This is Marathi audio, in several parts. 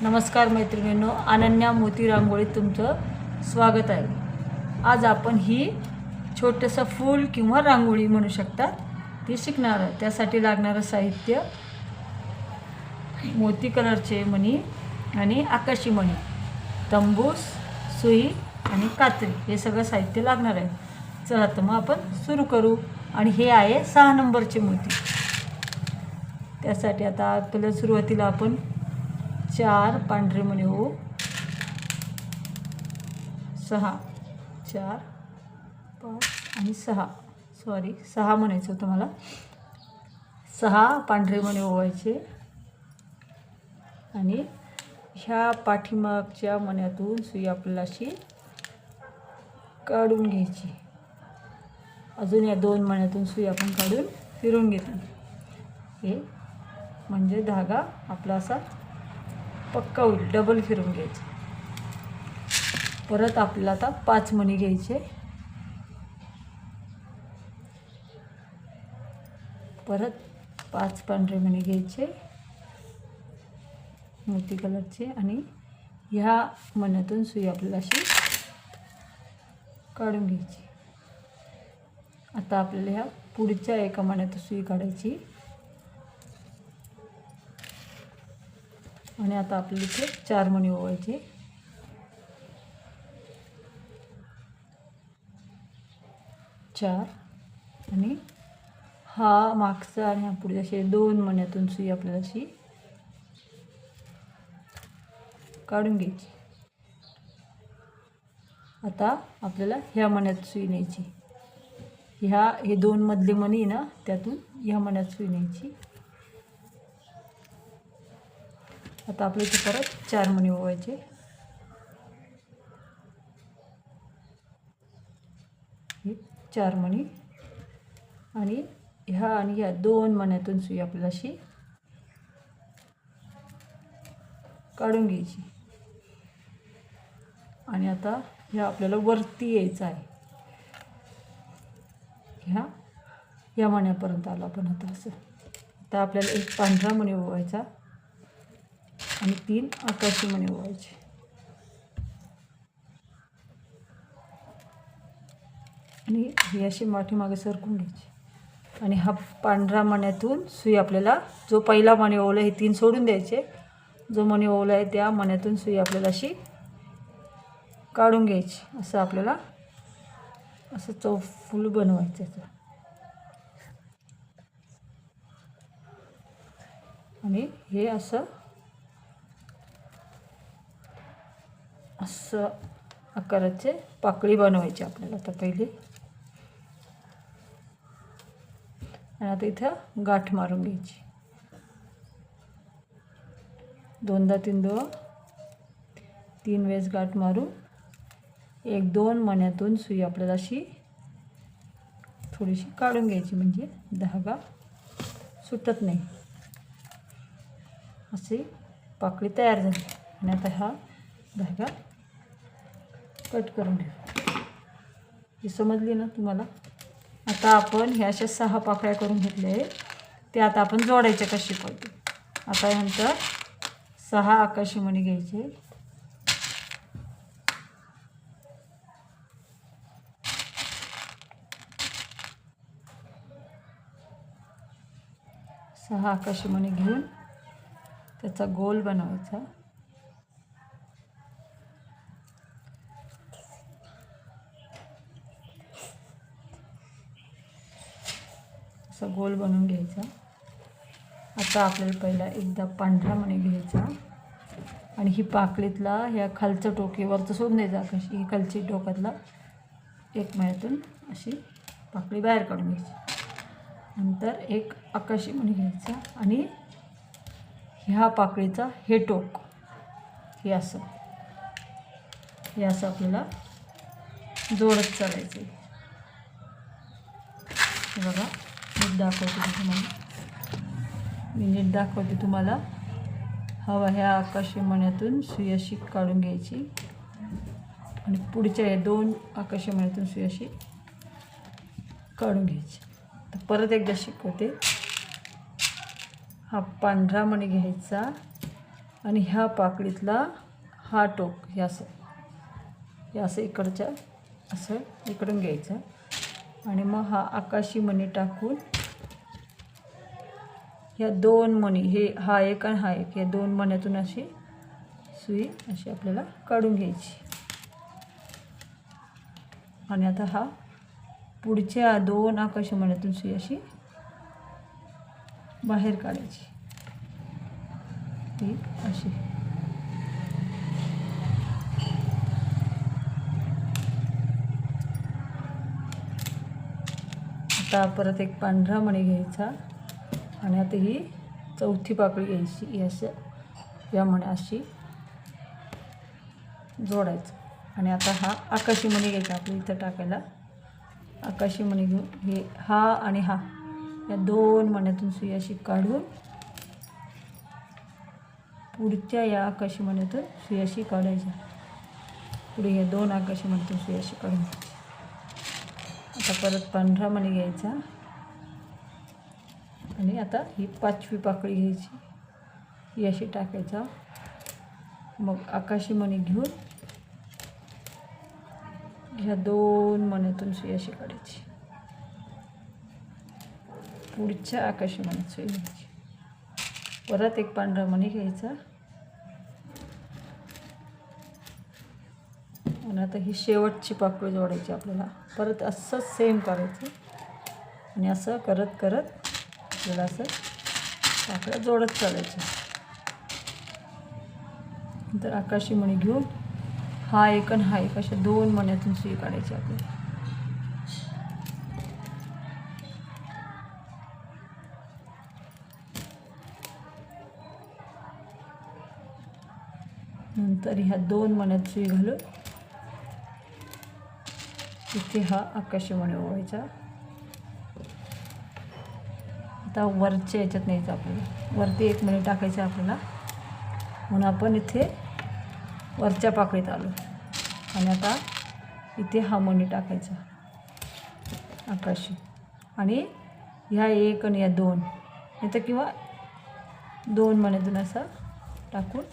नमस्कार मैत्रिणींनो, अनन्या मोती रांगोळीत तुमचं स्वागत आहे। आज आपण ही छोटंसं फूल किंवा रांगोळी म्हणू शकतात ती शिकणार आहे। त्यासाठी लागणारं साहित्य मोती कलरचे मणी आणि आकाशी मणी, तंबूस, सुई आणि कात्री हे सगळं साहित्य लागणार आहे। चला तर मग आपण सुरू करू। आणि हे आहे 6 नंबरचे मोती। त्यासाठी आता आपल्याला सुरुवातीला आपण 4 पांढरे मणी हो, 6 4 5 आणि 6 म्हणायचं होतं मला। 6 पांढरे मणी ओवायचे आणि ह्या पाठीमागच्या मण्यातून सुई आपल्याला अशी काढून घ्यायची। अजून या 2 मण्यातून सुई आपण काढून फिरून घेतली। हे म्हणजे धागा आपला असा पक्का होईल। डबल फिरून घ्यायचं। परत आपल्याला आता 5 मणी घ्यायचे, परत 5 पांढरे मणी घ्यायचे मोती कलरचे आणि ह्या मण्यातून सुई आपल्याला अशी काढून घ्यायची। आता आपल्याला ह्या पुढच्या एका मण्यातून सुई काढायची आणि आता आपल्याला इथे 4 मणी ओवायचे। 4 आणि हा मागचा आणि हा पुढे असे 2 मण्यातून सुई आपल्याला अशी काढून घ्यायची। आता आपल्याला ह्या मण्यात सुई न्यायची। हे 2 मधले मणी ना, त्यातून ह्या मण्यात सुई न्यायची। आता आपल्या इथे परत 4 मणी ओवायचे। 4 मणी आणि ह्या 2 मण्यातून सुई आपल्याला अशी काढून घ्यायची। आणि आता ह्या आपल्याला वरती यायचं आहे। ह्या मण्यापर्यंत आलो आपण आता असं। आता आपल्याला एक पांढरा मणी ओवायचा आणि 3 आकाशी मणी ओवायचे आणि हे अशी पाठीमागे सरकून घ्यायची। आणि हा पांढरा मण्यातून सुई आपल्याला जो पहिला मणी ओवला हे 3 सोडून द्यायचे। जो मणी ओवला आहे त्या मण्यातून सुई आपल्याला अशी काढून घ्यायची। असं आपल्याला असं चौफूल बनवायचं आणि हे असं आकाराचे पाकळी बनवायची आपल्याला आता पहिले। आणि आता इथं गाठ मारून घ्यायची। 2दा 3 वेळेस गाठ मारून 1-2 मण्यातून सुई आपल्याला अशी थोडीशी काढून घ्यायची, म्हणजे धागा सुटत नाही। अशी पाकळी तयार झाली। आणि आता हा धागा कट करून घ्या। ही समजली ना तुम्हाला? आता आपण ह्या अशा 6 पाकळ्या करून घेतल्या, ते आता आपण जोडायच्या कशी पडते। आता यानंतर 6 आकाशी मणी घ्यायचे, 6 आकाशी मणी घेऊन त्याचा गोल बनवायचा। असा गोल बनवून घ्यायचा। आता आपल्याला पहिला एकदा पांढरा मणी घ्यायचा आणि ही पाकळीतला ह्या खालचं टोकीवरचं सोडून द्यायचा। कशी ही खालची टोकातला एक मण्यातून अशी पाकळी बाहेर काढून घ्यायची। नंतर एक आकाशी मणी घ्यायचा आणि ह्या पाकळीचा हे टोक हे असं आपल्याला जोडत चालायचं। हे बघा, नीट दाखवते तुम्हाला। हवा ह्या आकाशी मण्यातून सुई अशी काढून घ्यायची आणि पुढच्या या 2 आकाशी मण्यातून सुई अशी काढून घ्यायची। तर परत एकदा शिकवते। हा पांढरा मणी घ्यायचा आणि ह्या पाकळीतला हा टोक हे असं इकडच्या असं इकडून घ्यायचं आणि मग हा आकाशी मणी टाकून ह्या 2 मणी हा एक आणि हा एक या 2 मण्यातून अशी सुई अशी आपल्याला काढून घ्यायची आणि आता हा पुढच्या 2 आकाशी मण्यातून सुई अशी बाहेर काढायची ती अशी. आता परत एक पांढरा मणी घ्यायचा आणि आता ही चौथी पाकळी घ्यायची ही असं या मणी अशी जोडायचं आणि आता हा आकाशी मणी घ्यायचा आपल्या इथं टाकायला. आकाशी मणी घेऊन हे हा आणि हा या 2 मण्यातून सुई अशी काढून पुढच्या या आकाशी मण्यातून सुई अशी काढायची. पुढे या 2 आकाशी मण्यातून सुई अशी काढून घ्यायची. आता परत पांढरा मणी घ्यायचा आणि आता ही 5वी पाकळी घ्यायची ही अशी टाकायचा. मग आकाशी मणी घेऊन ह्या 2 मण्यातून सुई अशी काढायची. पुढच्या आकाशी मण्यात सुई घ्यायची. परत एक पांढरा मणी घ्यायचा आणि आता ही शेवटची पाकळी जोडायची आपल्याला. परत असंच सेम करायचं आणि असं करत करत आपल्याला असं पाकळ्या जोडत चालायचं. नंतर आकाशी मणी घेऊन हा एक आणि हा एक अशा 2 मण्यातून सुई काढायची आपल्याला. नंतर ह्या 2 मण्यात सुई घालून इथे हा आकाशी मणी ओवायचा. आता वरच्या याच्यात न्यायचं आपल्याला. वरती 1 मणी टाकायचं आपल्याला म्हणून आपण इथे वरच्या पाकळीत आलो आणि आता इथे हा मणी टाकायचा आकाशी आणि ह्या 1 आणि या 2 नाही तर किंवा 2 मण्यातून असा टाकून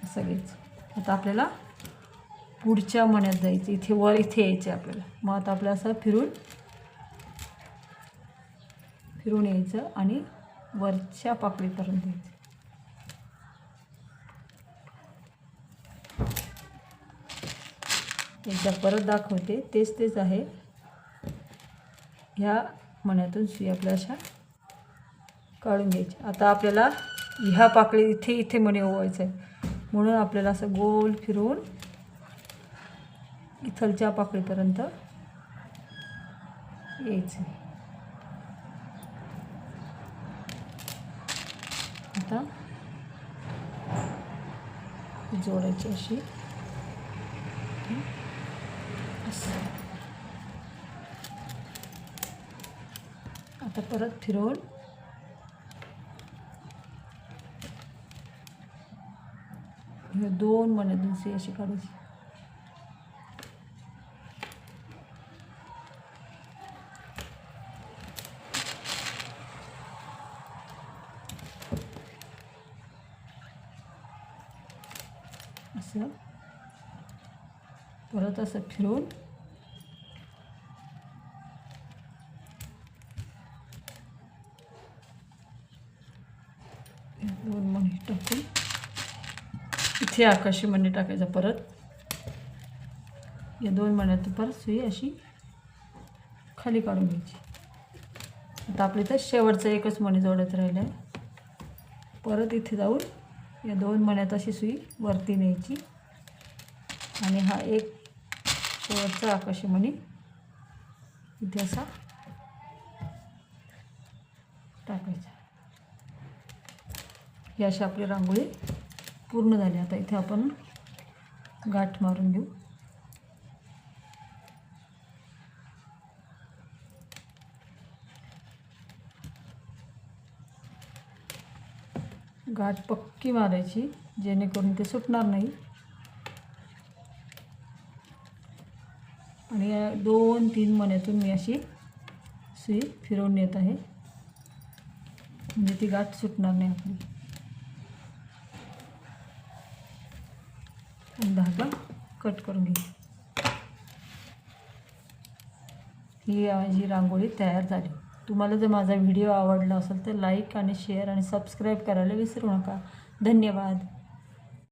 असं घ्यायचं. आता आपल्याला पुढच्या मण्यात जायचं. इथे वर इथे यायचं आपल्याला. मग आता आपल्याला असं फिरून यायचं आणि वरच्या पाकळीपर्यंत यायचं. एकदा परत दाखवते. तेच आहे. ह्या मण्यातून सुई आपल्या अशा काढून घ्यायची. आता आपल्याला ह्या पाकळी इथे मणी ओवायचं आहे म्हणून आपल्याला असं गोल फिरवून इथलच्या पाकळीपर्यंत यायचं. आता जोडायची अशी असं. आता परत फिरवून ह्या 2 मण्यातून सुई अशी काढायची. असं परत असं फिरवून या 2 मणी टाकून इथे आकाशी मणी टाकायचा. परत या 2 मण्यातून परत सुई अशी खाली काढून घ्यायची. आता आपल्या इथं शेवटचा एकच मणी जोडत राहिला आहे. परत इथे जाऊन या 2 मण्यात अशी सुई वरती न्यायची आणि हा एक शेवटचा आकाशी मणी इथे असा टाकायचा. ही अशी आपली रांगोळी पूर्ण झाली. आता इथे आपण गाठ मारून घेऊ. गाठ पक्की मारायची जेणेकरून ते सुटणार नाही. आणि या 2-3 मण्यातून मी अशी सुई फिरवून येत आहे म्हणजे ती गाठ सुटणार नाही आपली. आणि धागा कट करून घ्यायचा. ही माझी रांगोळी तयार झाली. तुम्हाला जर माझा व्हिडिओ आवडला असेल तर लाईक आणि शेअर आणि सबस्क्राईब करायला विसरू नका. धन्यवाद.